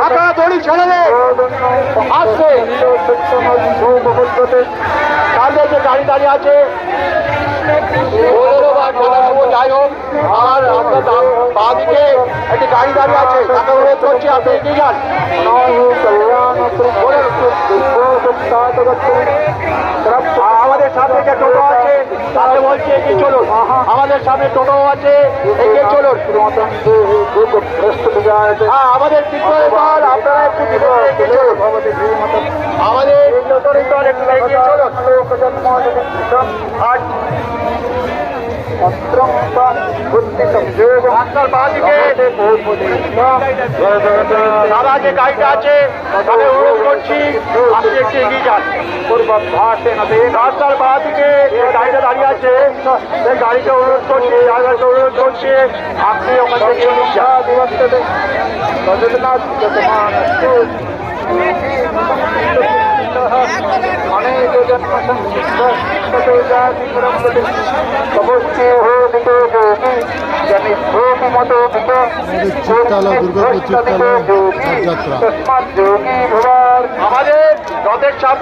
আপনারা দড়ি ছেড়ে দেন, আসছে তাদের যে গাড়ি দাঁড়িয়ে আছে যাই হোক, আর আপনার বাঁ দিকে একটি গাড়ি দাঁড়িয়ে আছে, তাকে অনুরোধ করছি আপনি এগিয়ে যান। আমাদের সামনে যে টোটো আছে তাকে বলছি এগিয়ে চলুন, আমাদের সামনে টোটো আছে এগিয়ে চলুন। হ্যাঁ, আমাদের বিদ্রোহী দল আপনারা একটু এগিয়ে চলুন, আমাদের বিদ্রোহী দল একটু এগিয়ে চলুন। আপনার বাঁদিকে তারা যে গাড়িটা আছে তাদের অনুরোধ করছি আপনি একটু এগিয়ে যান। রাস্তার বাঁদিকে যে গাড়িটা দাঁড়িয়ে আছে সেই গাড়িকে অনুরোধ করছি, জায়গাকে অনুরোধ করছি আপনি ওখান থেকে এগিয়ে যান। চিত্তালা দুর্গাপুর চিত্তালা যাত্রা আমাদের রথের সামনে